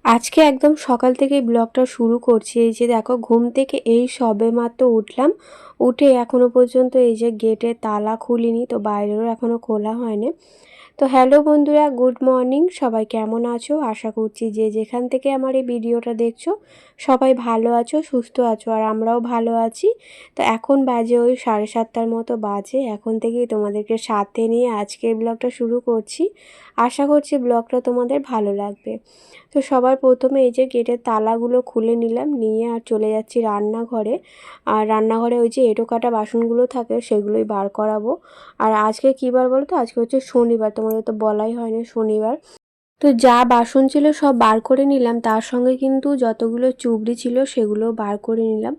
আজকে একদম সকাল থেকেই ব্লগটা শুরু করছি। এই যে দেখো ঘুম থেকে এই সবেমাত্র উঠলাম। উঠে এখনো পর্যন্ত এই যে গেটের তালা খুলিনি, তো বাইরেরও এখনো খোলা হয়নি। তো হ্যালো বন্ধুরা, গুড মর্নিং। সবাই কেমন আছো? আশা করছি যে যেখান থেকে আমার এই ভিডিওটা দেখছো সবাই ভালো আছো, সুস্থ আছো, আর আমরাও ভালো আছি। তো এখন বাজে ওই 7:30টার মতো বাজে। এখন থেকেই তোমাদেরকে সাথে নিয়ে আজকের ব্লগটা শুরু করছি। আশা করছি ব্লগটা তোমাদের ভালো লাগবে। তো সবার প্রথমে এই যে গেটের তালাগুলো খুলে নিলাম, নিয়ে আর চলে যাচ্ছি রান্নাঘরে। আর রান্নাঘরে ওই যে এঁটো কাটা বাসনগুলো থাকে সেগুলোই বার করাবো। আর আজকে কী বার বলো তো, আজকে হচ্ছে শনিবার, তোমাদের তো বলাই হয়নি শনিবার। তো যা বাসন ছিল সব বার করে নিলাম, তার সঙ্গে কিন্তু যতগুলো চুবড়ি ছিল সেগুলো বার করে নিলাম।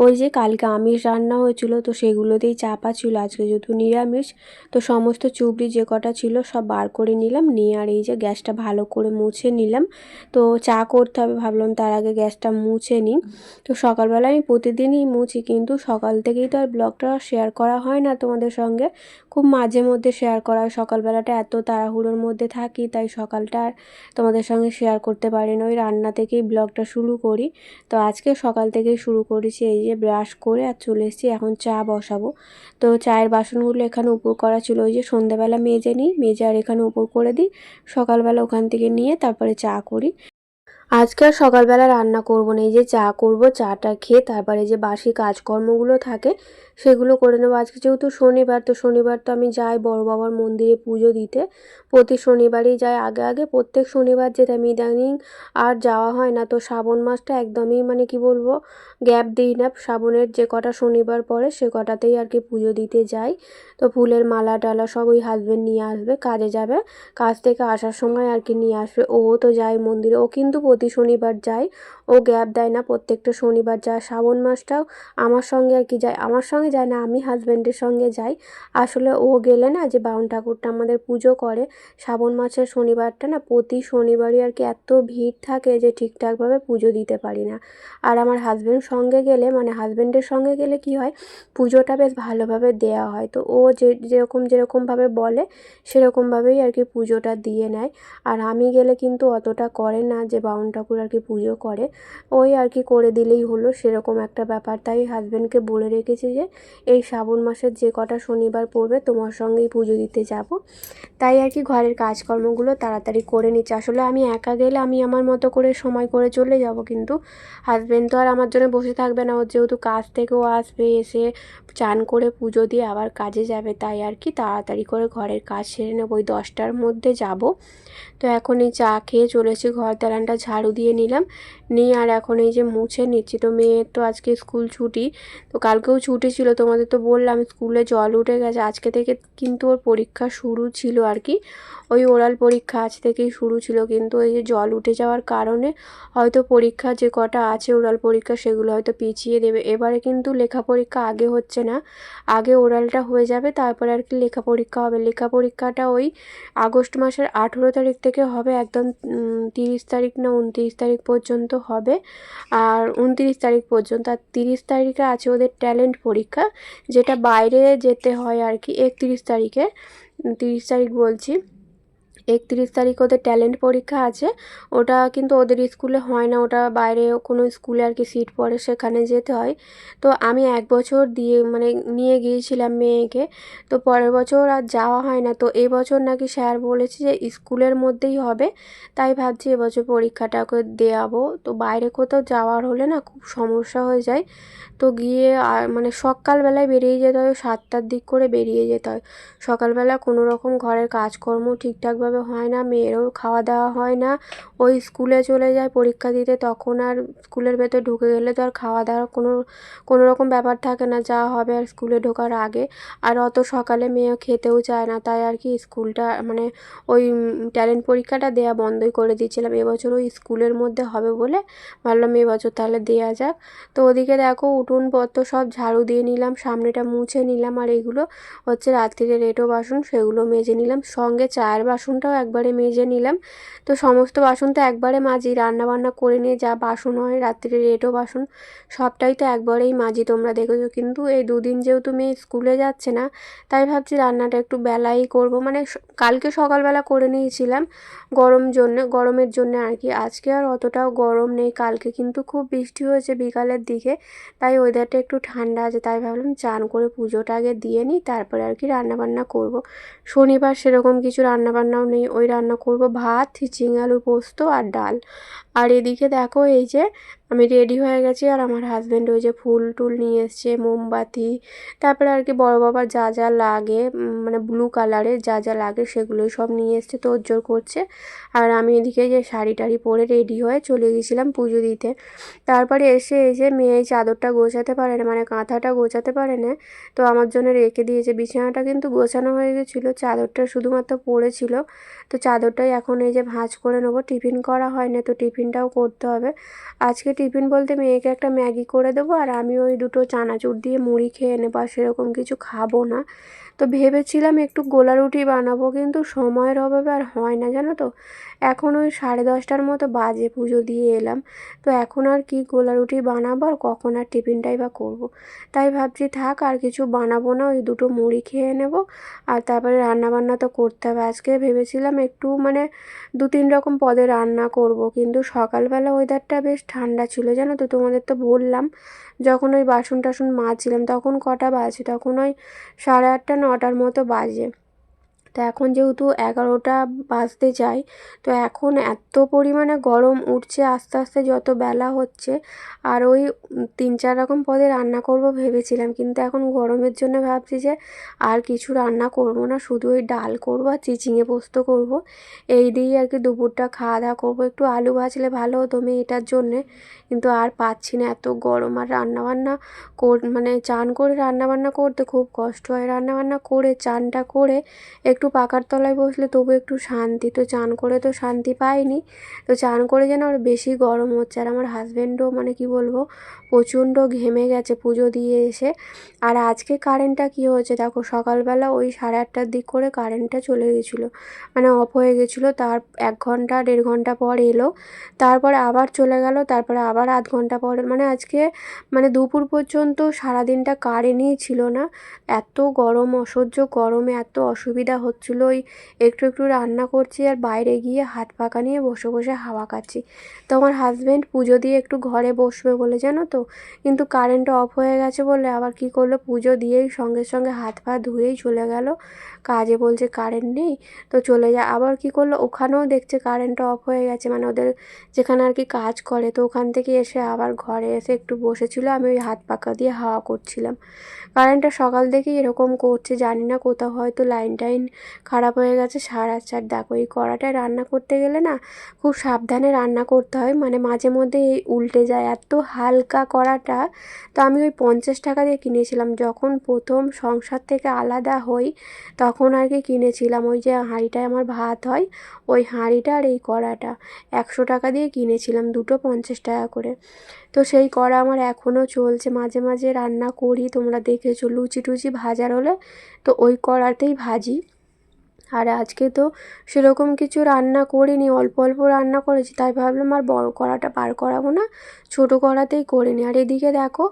ওই যে কালকে আমিষ রান্না হয়েছিল তো সেগুলোতেই চাপা ছিল, আজকে যেহেতু নিরামিষ তো সমস্ত চুবড়ি যে কটা ছিল সব বার করে নিলাম। নিয়ে আর এই যে গ্যাসটা ভালো করে মুছে নিলাম। তো চা করতে হবে, ভাবলাম তার আগে গ্যাসটা মুছে নিই। তো সকালবেলা আমি প্রতিদিনই মুছি, কিন্তু সকাল থেকেই তো আর ব্লগটা শেয়ার করা হয় না তোমাদের সঙ্গে, খুব মাঝে মধ্যে শেয়ার করা হয়। সকালবেলাটা এত তাড়াহুড়োর মধ্যে থাকি, তাই সকালটা আর তোমাদের সঙ্গে শেয়ার করতে পারি না। ওই রান্না থেকেই ব্লগটা শুরু করি। তো আজকে সকাল থেকেই শুরু করেছি, এই যে ব্রাশ করে আর চলে এসেছি, এখন চা বসাবো। তো চায়ের বাসনগুলো এখানে উপর করা ছিল, ওই যে সন্ধ্যাবেলা মেজে নিই, মেজে আর এখানে উপর করে দিই। সকালবেলা ওখান থেকে নিয়ে তারপরে চা করি। আজকে আর সকালবেলা রান্না করব না, এই যে চা করব, চাটা খেয়ে তারপরে যে বাসি কাজকর্মগুলো থাকে সেগুলো করে নেবো। আজকে যেহেতু শনিবার, তো শনিবার তো আমি যাই বড় বাবার মন্দিরে পুজো দিতে। প্রতি শনিবারই যাই, আগে আগে প্রত্যেক শনিবার যেতাম, ইদানিং আর যাওয়া হয় না। তো শ্রাবণ মাসটা একদমই মানে কি বলবো, গ্যাপ দিই না। শ্রাবণের যে কটা শনিবার পড়ে সে কটাতেই আর কি পুজো দিতে যাই। তো ফুলের মালা টালা সব ওই হাজবেন্ড নিয়ে আসবে, কাজে যাবে, কাজ থেকে আসার সময় আর কি নিয়ে আসবে। ও তো যায় মন্দিরে, ও কিন্তু প্রতি শনিবার যায়, ও গ্যাপ দেয় না, প্রত্যেকটা শনিবার যায়। শ্রাবণ মাসটাও আমার সঙ্গে আর কি যায়, আমার সঙ্গে যায় না, আমি হাজব্যান্ডের সঙ্গে যাই। আসলে ও গেলে না, যে বাউন ঠাকুরটা আমাদের পুজো করে শ্রাবণ মাসের শনিবারটা না, প্রতি শনিবারই আর কি এত ভিড় থাকে যে ঠিকঠাকভাবে পুজো দিতে পারি না। আর আমার হাজব্যান্ড সঙ্গে গেলে, মানে হাজব্যান্ডের সঙ্গে গেলে কি হয়, পুজোটা বেশ ভালোভাবে দেওয়া হয়। তো ও যেরকমভাবে বলে সেরকমভাবেই আর কি পুজোটা দিয়ে নেয়। আর আমি গেলে কিন্তু অতটা করে না, যে বাউন ঠাকুর আর কি পুজো করে, ওই আর কি করে দিলেই হলো, সেরকম একটা ব্যাপার। তাই হাজব্যান্ডকে বলে রেখেছি যে এই শ্রাবণ মাসের যে কটা শনিবার পড়বে তোমার সঙ্গেই পুজো দিতে যাব। তাই আর কি ঘরের কাজকর্মগুলো তাড়াতাড়ি করে নিচ্ছি। আসলে আমি একা গেলে আমি আমার মতো করে সময় করে চলে যাব, কিন্তু হাজব্যান্ড তো আর আমার জন্য বসে থাকবে না, ওর যেহেতু কাজ থেকেও আসবে, এসে চান করে পুজো দিয়ে আবার কাজে যাবে, তাই আর কি তাড়াতাড়ি করে ঘরের কাজ সেরে নেব, ওই 10টার মধ্যে যাব। তো এখন এই চা খেয়ে চলেছি, ঘর দালানটা ঝাড়ু দিয়ে নিলাম, নিয়ে আর এখন এই যে মুছে নিচ্ছি। তো মেয়ের তো আজকে স্কুল ছুটি, তো কালকেও ছুটি ছিল, তোমাদের তো বললাম স্কুলে জল উঠে গেছে। আজকে থেকে কিন্তু ওর পরীক্ষা শুরু ছিল আর কি, ওই ওরাল পরীক্ষা আজ থেকেই শুরু ছিল, কিন্তু এই যে জল উঠে যাওয়ার কারণে হয়তো পরীক্ষা যে কটা আছে ওরাল পরীক্ষা সেগুলো হয়তো পিছিয়ে দেবে। এবারে কিন্তু লেখা পরীক্ষা আগে হচ্ছে না, আগে ওরালটা হয়ে যাবে, তারপরে আর কি লেখা পরীক্ষা হবে। লেখা পরীক্ষাটা ওই আগস্ট মাসের 18 তারিখ থেকে হবে, একদম 30 তারিখ না 29 তারিখ পর্যন্ত হবে। আর 29 তারিখ পর্যন্ত, আর 30 তারিখে আছে ওদের ট্যালেন্ট পরীক্ষা, যেটা বাইরে যেতে হয় আর কি 31 তারিখে, 30 তারিখ বলছি, 31 তারিখ ওদের ট্যালেন্ট পরীক্ষা আছে। ওটা কিন্তু ওদের স্কুলে হয় না, ওটা বাইরে কোনো স্কুলে আর কি সিট পড়ে, সেখানে যেতে হয়। তো আমি 1 বছর দিয়ে মানে নিয়ে গিয়েছিলাম মেয়েকে, তো পরের বছর আর যাওয়া হয় না। তো এবছর নাকি স্যার বলেছে যে স্কুলের মধ্যেই হবে, তাই ভাবছি এবছর পরীক্ষাটা ওকে দেওয়াবো। তো বাইরে কোথাও যাওয়ার হলে না খুব সমস্যা হয়ে যায়। তো গিয়ে আর মানে সকালবেলায় বেরিয়ে যেতে হয়, 7টার দিক করে বেরিয়ে যেতে হয়। সকালবেলা কোনো রকম ঘরের কাজকর্ম ঠিকঠাকভাবে হয় না, মেয়েরও খাওয়া দাওয়া হয় না, ওই স্কুলে চলে যায় পরীক্ষা দিতে, তখন আর স্কুলের ভেতর ঢুকে গেলে তো আর খাওয়া দাওয়ার কোনো রকম ব্যাপার থাকে না, যা হবে আর স্কুলে ঢোকার আগে। আর অত সকালে মেয়ে খেতেও চায় না, তাই আর কি স্কুলটা মানে ওই ট্যালেন্ট পরীক্ষাটা দেয়া বন্ধই করে দিয়েছিলাম। এবছর ওই স্কুলের মধ্যে হবে বলে ভাবলাম এবছর তাহলে দেয়া যাক। তো ওদিকে দেখো উঠোনপত্র সব ঝাড়ু দিয়ে নিলাম, সামনেটা মুছে নিলাম, আর এগুলো হচ্ছে রাত্রিরে রেটো বাসন, সেগুলো মেজে নিলাম। সঙ্গে চায়ের বাসন বাসনটাও একবারে মেজে নিলাম। তো সমস্ত বাসন তো একবারে মাজি, রান্নাবান্না করে নিয়ে যা বাসন হয় রাত্রে রেডো বাসন সবটাই তো একবারেই মাজি, তোমরা দেখেছো। কিন্তু এই দুদিন যেহেতু মেয়ে স্কুলে যাচ্ছে না, তাই ভাবছি রান্নাটা একটু বেলাই করব, মানে কালকে সকালবেলা করে নিয়েছিলাম গরমের জন্য আর কি। আজকে আর অতটাও গরম নেই, কালকে কিন্তু খুব বৃষ্টি হয়েছে বিকালের দিকে, তাই ওয়েদারটা একটু ঠান্ডা আছে। তাই ভাবলাম চান করে পুজোটা আগে দিয়ে নিই, তারপরে আর কি রান্নাবান্না করব। শনিবার সেরকম কিছু রান্নাবান্নাও নেই, ওই রান্না করব ভাত, ঝিঙে আলুর পোস্ত আর ডাল। আর এদিকে দেখো এই যে আমি রেডি হয়ে গেছি, আর আমার হাজব্যান্ড ওই যে ফুল টুল নিয়ে এসছে, মোমবাতি, তারপরে আর কি বড় বাবার যা যা লাগে, মানে ব্লু কালারের যা যা লাগে সেগুলোই সব নিয়ে এসছে, তোড়জোড় করছে। আর আমি এদিকে যে শাড়ি টাড়ি পরে রেডি হয়ে চলে গেছিলাম পুজো দিতে। তারপরে এসে এই যে মেয়ে এই চাদরটা গোছাতে পারে না, মানে কাঁথাটা গোছাতে পারে না, তো আমার জন্য রেখে দিয়েছে। বিছানাটা কিন্তু গোছানো হয়ে গেছিলো, চাদরটা শুধুমাত্র পড়েছিল। তো চাদরটাই এখন এই যে ভাঁজ করে নেবো, টিফিন করা হয় না, তো টিফিনটাও করতে হবে। আজকে টিফিন বলতে মেয়েকে একটা ম্যাগি করে দেবো, আর আমি ওই দুটো চানাচুর দিয়ে মুড়ি খেয়ে নেবো, আর সেরকম কিছু খাবো না। তো ভেবেছিলাম একটু গোলা রুটি বানাবো, কিন্তু সময়ের অভাবে আর হয় না জানো তো। এখন ওই 10:30টার মতো বাজে, পুজো দিয়ে এলাম। তো এখন আর কি গোলা রুটি বানাবো, আর কখন আর টিফিনটাই বা করব। তাই ভাবছি থাক আর কিছু বানাবো না, ওই দুটো মুড়ি খেয়ে নেব। আর তারপরে রান্নাবান্না তো করতে হবে। আজকে ভেবেছিলাম একটু মানে 2-3 রকম পদে রান্না করব, কিন্তু সকালবেলা ওয়েদারটা বেশ ঠান্ডা ছিল জানো তো। তোমাদের তো বললাম, যখন ওই বাসন টাসন মাজছিলাম তখন কটা বাজে, তখন ওই 8:30 9টার মতো বাজে। তো এখন যেহেতু 11টা বাজতে যায়, তো এখন এত পরিমাণে গরম উঠছে আস্তে আস্তে যত বেলা হচ্ছে। আর ওই 3-4 রকম পদে রান্না করব ভেবেছিলাম, কিন্তু এখন গরমের জন্য ভাবছি যে আর কিছু রান্না করব না, শুধু ওই ডাল করব আর চিচিঙে পোস্ত করব। এই দিয়েই আর কি দুপুরটা খাওয়া দাওয়া করবো। একটু আলু ভাজলে ভালো হতো মেয়েটার জন্যে, কিন্তু আর পাচ্ছি না, এত গরম। আর রান্নাবান্না মানে চান করে রান্নাবান্না করতে খুব কষ্ট হয়। রান্নাবান্না করে চানটা করে একটু পাকার তলায় বসলে তবু একটু শান্তি, তো চান করে তো শান্তি পাইনি। তো চান করে যেন আর বেশি গরম হচ্ছে। আর আমার হাজব্যান্ডও মানে কি বলবো, প্রচণ্ড ঘেমে গেছে পুজো দিয়ে এসে। আর আজকে কারেন্টটা কী হয়েছে দেখো, সকালবেলা ওই 8:30টার দিক করে কারেন্টটা চলে গেছিলো, মানে অফ হয়ে গেছিলো। তার 1 ঘন্টা 1.5 ঘন্টা পর এলো, তারপরে আবার চলে গেল, তারপরে আবার আধ ঘন্টা পর, মানে আজকে মানে দুপুর পর্যন্ত সারাদিনটা কারেন্টই ছিল না। এত গরম, অসহ্য গরমে এত অসুবিধা হচ্ছিলো। ওই একটু একটু রান্না করছি আর বাইরে গিয়ে হাত পাখা নিয়ে বসে বসে হাওয়া খাচ্ছি। তো আমার হাজব্যান্ড পুজো দিয়ে একটু ঘরে বসবে বলে জানো তো, কিন্তু কারেন্টটা অফ হয়ে গেছে বলে আবার কি করলো, পুজো দিয়েই সঙ্গে সঙ্গে হাত পা ধুয়েই চলে গেল কাজে। বলছে কারেন্ট নেই, তো চলে যায়। আবার কি করলো, ওখানেও দেখছে কারেন্টটা অফ হয়ে গেছে, মানে ওদের যেখানে আর কি কাজ করে, তো ওখান থেকে এসে আবার ঘরে এসে একটু বসেছিল, আমি ওই হাত পাখা দিয়ে হাওয়া করছিলাম। কারেন্টটা সকাল থেকেই এরকম করছে, জানি না কোথাও হয়তো লাইন টাইন খারাপ হয়ে গেছে। 4:30 দেখো, এই কড়াটায় রান্না করতে গেলে না খুব সাবধানে রান্না করতে হয়, মানে মাঝে মধ্যে এই উল্টে যায়, এত হালকা কড়াটা। তো আমি ওই 50 টাকা দিয়ে কিনেছিলাম, যখন প্রথম সংসার থেকে আলাদা হই তখন আর কি কিনেছিলাম। ওই যে হাঁড়িটায় আমার ভাত হয়, ওই হাঁড়িটা আর এই কড়াটা 100 টাকা দিয়ে কিনেছিলাম, দুটো 50 টাকা করে। তো সেই কড়া আমার এখনও চলছে, মাঝে মাঝে রান্না করি, তোমরা দেখেছো লুচি টুচি ভাজার হলে তো ওই কড়াতেই ভাজি। আর আজকে তো সেরকম কিছু রান্না করিনি, অল্প অল্প রান্না করেছি, তাই ভাবলাম আর বড় কড়াটা পার করাবো না, ছোটো কড়াতেই করে নিই। আর এদিকে দেখো,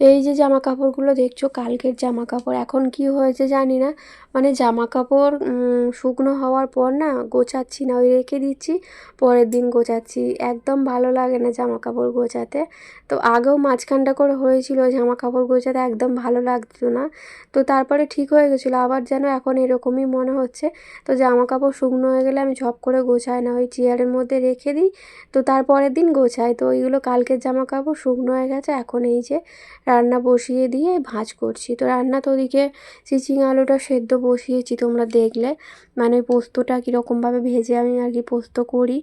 এই যে জামা কাপড়গুলো দেখছো কালকের জামা কাপড়, এখন কি হয়েছে জানি না, মানে জামা কাপড় শুকনো হওয়ার পর না গোছাচ্ছি না, ওই রেখে দিচ্ছি, পরের দিন গোছাচ্ছি। একদম ভালো লাগে না জামা কাপড় গোছাতে। তো আগেও মাঝখানটা করে হয়েছিল জামা কাপড় গোছাতে একদম ভালো লাগতো না, তো তারপরে ঠিক হয়ে গেছিলো, আবার যেন এখন এরকমই মনে হচ্ছে। তো জামা কাপড় শুকনো হয়ে গেলে আমি ঝপ করে গোছাই না, ওই চেয়ারের মধ্যে রেখে দিই, তো তারপরের দিন গোছাই। তো ওইগুলো কালকের জামা কাপড় শুকনো হয়ে গেছে, এখন এই যে রান্না বসিয়ে দিয়ে ভাঁজ করছি। তো রান্না তো ওদিকে চিচিং আলুটা সেদ্ধ বসিয়েছি, তোমরা দেখলে, মানে ওই পোস্তটা কীরকমভাবে ভেজে আমি আর কি পোস্ত করি।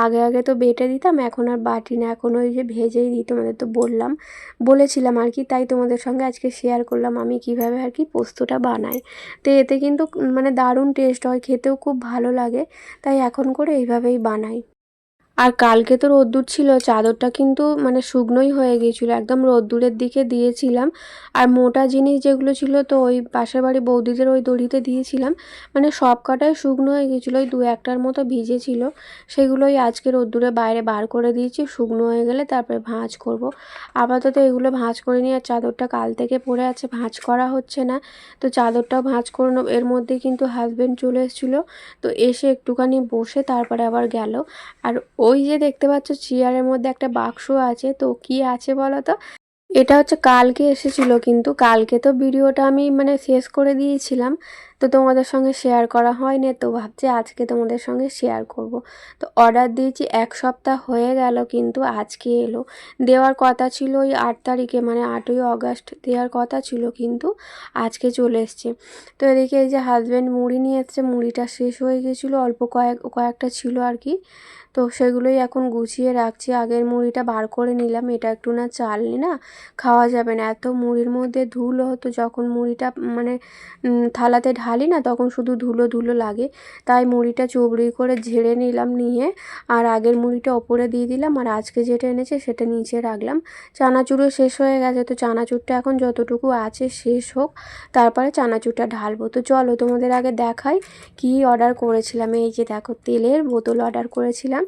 আগে আগে তো বেটে দিতাম, এখন আর বাটি না, এখন ওই যে ভেজেই দিই, তোমাদের তো বলেছিলাম আর কি, তাই তোমাদের সঙ্গে আজকে শেয়ার করলাম আমি কিভাবে আর কি পোস্তটা বানাই। তো এতে কিন্তু মানে দারুণ টেস্ট হয়, খেতেও খুব ভালো লাগে, তাই এখন করে এইভাবেই বানাই। আর কালকে তো রোদ্দুর ছিল, চাদরটা কিন্তু মানে শুকনোই হয়ে গিয়েছিলো, একদম রোদ্দুরের দিকে দিয়েছিলাম। আর মোটা জিনিস যেগুলো ছিল তো ওই পাশের বাড়ি বৌদিদের ওই দড়িতে দিয়েছিলাম, মানে সব কটাই শুকনো হয়ে গিয়েছিলো, ওই 2-1টার মতো ভিজেছিল, সেগুলোই আজকে রোদ্দুরে বাইরে বার করে দিয়েছি, শুকনো হয়ে গেলে তারপরে ভাঁজ করব। আপাতত এগুলো ভাঁজ করে নিয়ে, আর চাদরটা কাল থেকে পড়ে আছে, ভাঁজ করা হচ্ছে না, তো চাদরটাও ভাঁজ করে নেব। এর মধ্যে কিন্তু হাজব্যান্ড চলে এসেছিলো, তো এসে একটুখানি বসে তারপরে আবার গেল। আর ওই যে দেখতে পাচ্ছ চেয়ারের মধ্যে একটা বাক্স আছে, তো কি আছে বলো তো? এটা হচ্ছে কালকে এসেছিল, কিন্তু কালকে তো ভিডিওটা আমি মানে শেষ করে দিয়েছিলাম, তো তোমাদের সঙ্গে শেয়ার করা হয়নি, তো ভাবছি আজকে তোমাদের সঙ্গে শেয়ার করব। তো অর্ডার দিয়েছি 1 সপ্তাহ হয়ে গেল, কিন্তু আজকে এলো। দেওয়ার কথা ছিল ওই 8 তারিখে, মানে 8ই অগাস্ট দেওয়ার কথা ছিল, কিন্তু আজকে চলে এসছে। তো এদিকে এই যে হাজব্যান্ড মুড়ি নিয়ে এসছে, মুড়িটা শেষ হয়ে গেছিলো, অল্প কয়েকটা ছিল আর কি, তো সেগুলোই এখন গুছিয়ে রাখছি। আগের মুড়িটা বার করে নিলাম, এটা একটু না চালনি না খাওয়া যাবে না, এত মুড়ির মধ্যে ধুলো হতো, যখন মুড়িটা মানে থালাতে ঢালি না তখন শুধু ধুলো ধুলো লাগে, তাই মুড়িটা চুবড়ি করে ঝেড়ে নিলাম, নিয়ে আর আগের মুড়িটা ওপরে দিয়ে দিলাম, আর আজকে যেটা এনেছে সেটা নিচে রাখলাম। চানাচুরও শেষ হয়ে গেছে, তো চানাচুরটা এখন যতটুকু আছে শেষ হোক, তারপরে চানাচুরটা ঢালবো। তো চলো তোমাদের আগে দেখাই কি অর্ডার করেছিলাম। এই যে দেখো, তেলের বোতল অর্ডার করেছিলাম।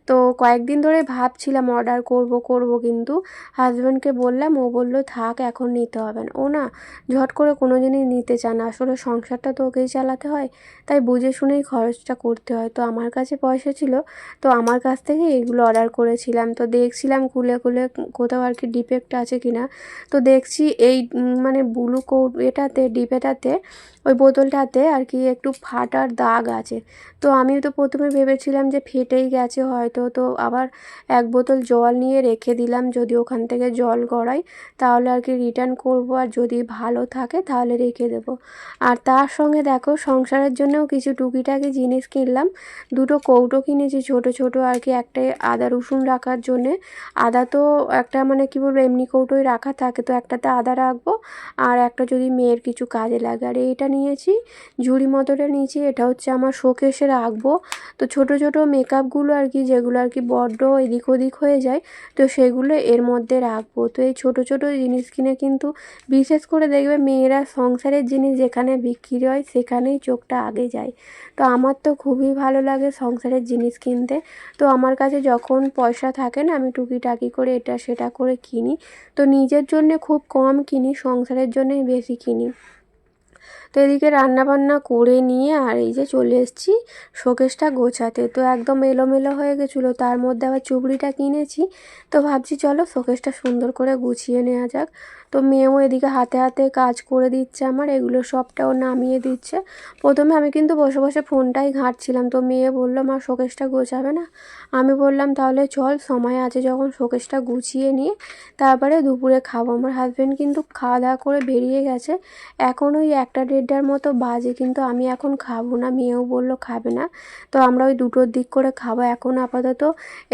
তো কয়েকদিন ধরে ভাবছিলাম অর্ডার করব করব, কিন্তু হাজব্যান্ডকে বললাম, ও বলল থাক, এখন নিতে হবে না। ও না ঝট করে কোনো জিনিস নিতে চায় না, আসলে সংসারটা তো ওকেই চালাতে হয়, তাই বুঝে শুনেই খরচটা করতে হয়। তো আমার কাছে পয়সা ছিল, তো আমার কাছ থেকে এগুলো অর্ডার করেছিলাম। তো দেখছিলাম খুলে খুলে কোথাও আর কি ডিফেক্ট আছে কি না, তো দেখছি এই মানে ব্লু এটাতে ডিপেটাতে, ওই বোতলটাতে আর কি একটু ফাটার দাগ আছে। তো আমি তো প্রথমে ভেবেছিলাম যে ফেটেই গেছে হয়তো, তো আবার 1 বোতল জল নিয়ে রেখে দিলাম, যদি ওখান থেকে জল গড়াই তাহলে আর কি রিটার্ন করব, আর যদি ভালো থাকে তাহলে রেখে দেব। আর তার সঙ্গে দেখো সংসারের জন্যও কিছু টুকিটাকি জিনিস কিনলাম। 2টো কৌটো কিনেছি ছোট ছোট আর কি, একটা আদা রসুন রাখার জন্যে। আদা তো একটা মানে কি বলবো এমনি কৌটোয় রাখা থাকে, তো একটাতে আদা রাখবো, আর একটা যদি মেয়ের কিছু কাজে লাগে। আর এইটা নিয়েছি, ঝুড়ি মতোটা নিয়েছি, এটা হচ্ছে আমার শোকেসে রাখবো। তো ছোট ছোট মেকআপগুলো আর কি, যেগুলো আর কি বড্ড এদিক ওদিক হয়ে যায়, তো সেগুলো এর মধ্যে রাখবো। তো এই ছোট ছোট জিনিস কিনে কিন্তু বিশেষ করে দেখবে মেয়েরা সংসারের জিনিস যেখানে বিক্রি হয় সেখানেই চোখটা আগে যায়। তো আমার তো খুবই ভালো লাগে সংসারের জিনিস কিনতে। তো আমার কাছে যখন পয়সা থাকে না, আমি টুকিটাকি করে এটা সেটা করে কিনি। তো নিজের জন্যে খুব কম কিনি, সংসারের জন্যই বেশি কিনি। তো এদিকে রান্নাবান্না করে নিয়ে আর এই যে চলে এসেছি শোকেসটা গোছাতে। তো একদম এলোমেলো হয়ে গেছিলো, তার মধ্যে আবার চুবড়িটা কিনেছি, তো ভাবছি চলো শোকেসটা সুন্দর করে গুছিয়ে নেওয়া যাক। তো মেয়েও এদিকে হাতে হাতে কাজ করে দিচ্ছে আমার, এগুলো সবটাও নামিয়ে দিচ্ছে। প্রথমে আমি কিন্তু বসে বসে ফোনটাই ঘাঁটছিলাম, তো মেয়ে বললো মা শোকেসটা গোছাবে না? আমি বললাম তাহলে চল, সময় আছে যখন শোকেসটা গুছিয়ে নিয়ে তারপরে দুপুরে খাবো। আমার হাজব্যান্ড কিন্তু খাওয়া দাওয়া করে বেরিয়ে গেছে, এখন ওই 1টা 1:30টার মতো বাজে, কিন্তু আমি এখন খাবো না, মেয়েও বললো খাবে না। তো আমরা ওই 2টোর দিক করে খাবো। এখন আপাতত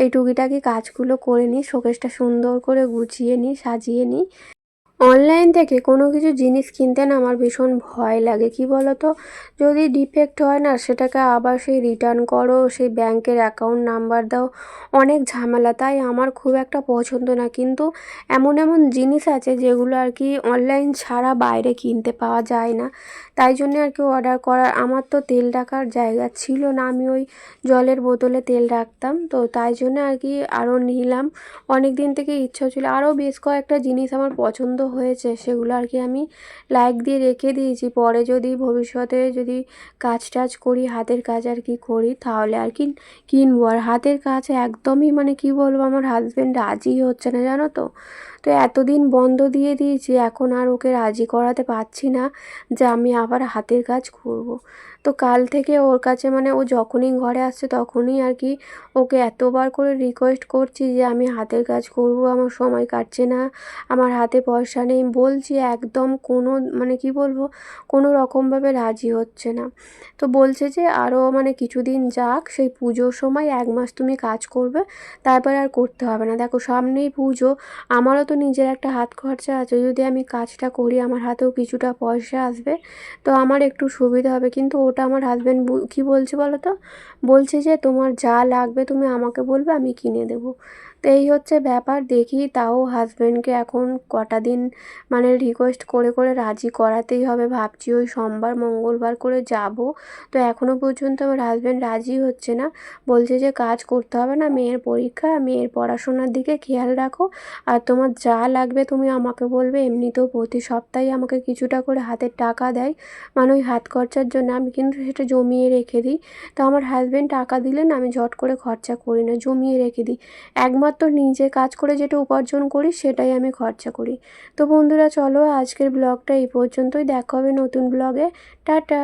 এই টুকিটাকি কাজগুলো করে নিই, শোকেসটা সুন্দর করে গুছিয়ে নিই, সাজিয়ে নিই। অনলাইন থেকে কোনো কিছু জিনিস কিনতে না আমার ভীষণ ভয় লাগে, কি বলো তো? যদি ডিফেক্ট হয় না, সেটাকে আবার সেই রিটার্ন করো, সেই ব্যাংকের অ্যাকাউন্ট নাম্বার দাও, অনেক ঝামেলা, তাই আমার খুব একটা পছন্দ না। কিন্তু এমন এমন জিনিস আছে যেগুলো আর কি অনলাইন ছাড়া বাইরে কিনতে পাওয়া যায় না, তাই জন্য আর কি অর্ডার করার। আমার তো তেল রাখার জায়গা ছিল না, আমি ওই জলের বোতলে তেল রাখতাম, তো তাই জন্য আর কি আরও নিলাম। অনেক দিন থেকে ইচ্ছা ছিল, আরও বেশ কয়েকটা জিনিস আমার পছন্দ হয়েছে, সেগুলো আর কি আমি লাইক দিয়ে রেখে দিয়েছি, পরে যদি ভবিষ্যতে যদি কাজ টাজ করি, হাতের কাজ আর কি করি, তাহলে আর কি কিনবো। আর হাতের কাজ একদমই মানে কি বলবো, আমার হাজব্যান্ড রাজি হচ্ছে না, জানো তো? তো এতদিন বন্ধ দিয়ে দিয়েছি, এখন আর ওকে রাজি করাতে পারছি না যে আমি আবার হাতের কাজ করব। তো কাল থেকে ওর কাছে মানে ও যখনই ঘরে আসছে তখনই আর কি ওকে এতবার করে রিকোয়েস্ট করছি যে আমি হাতের কাজ করব, আমার সময় কাটছে না, আমার হাতে পয়সা নেই, বলছি একদম কোনো মানে কি বলবো, কোনো রকমভাবে রাজি হচ্ছে না। তো বলছে যে আরও মানে কিছুদিন যাক, সেই পুজোর সময় 1 মাস তুমি কাজ করবে, তারপরে আর করতে হবে না। দেখো সামনেই পুজো, আমারও তো নিজের একটা হাত খরচা আছে, যদি আমি কাজটা করি আমার হাতেও কিছুটা পয়সা আসবে, তো আমার একটু সুবিধা হবে। কিন্তু ওটা আমার হাজব্যান্ড কী বলছে বলো তো, বলছে যে তোমার যা লাগবে তুমি আমাকে বলবে, আমি কিনে দেবো। তো এই হচ্ছে ব্যাপার, দেখি তাও হাজব্যান্ডকে এখন কটা দিন মানে রিকোয়েস্ট করে করে রাজি করাতেই হবে। ভাবছি ওই সোমবার মঙ্গলবার করে যাব। তো এখনও পর্যন্ত আমার হাজব্যান্ড রাজি হচ্ছে না, বলছে যে কাজ করতে হবে না, মেয়ের পরীক্ষা, মেয়ের পড়াশোনার দিকে খেয়াল রাখো, আর তোমার যা লাগবে তুমি আমাকে বলবে। এমনিতেও প্রতি সপ্তাহে আমাকে কিছুটা করে হাতের টাকা দেয়, মানে ওই হাত খরচার জন্য, আমি কিন্তু সেটা জমিয়ে রেখে দিই। তো আমার হাজব্যান্ড টাকা দিলে না আমি ঝট করে খরচা করি না, জমিয়ে রেখে দিই। একমাত্র নিজে কাজ করে যেটা উপার্জন করি সেটাই আমি খরচা করি। তো বন্ধুরা চলো আজকের ব্লগটা এই পর্যন্তই, দেখা হবে নতুন ব্লগে। টাটা।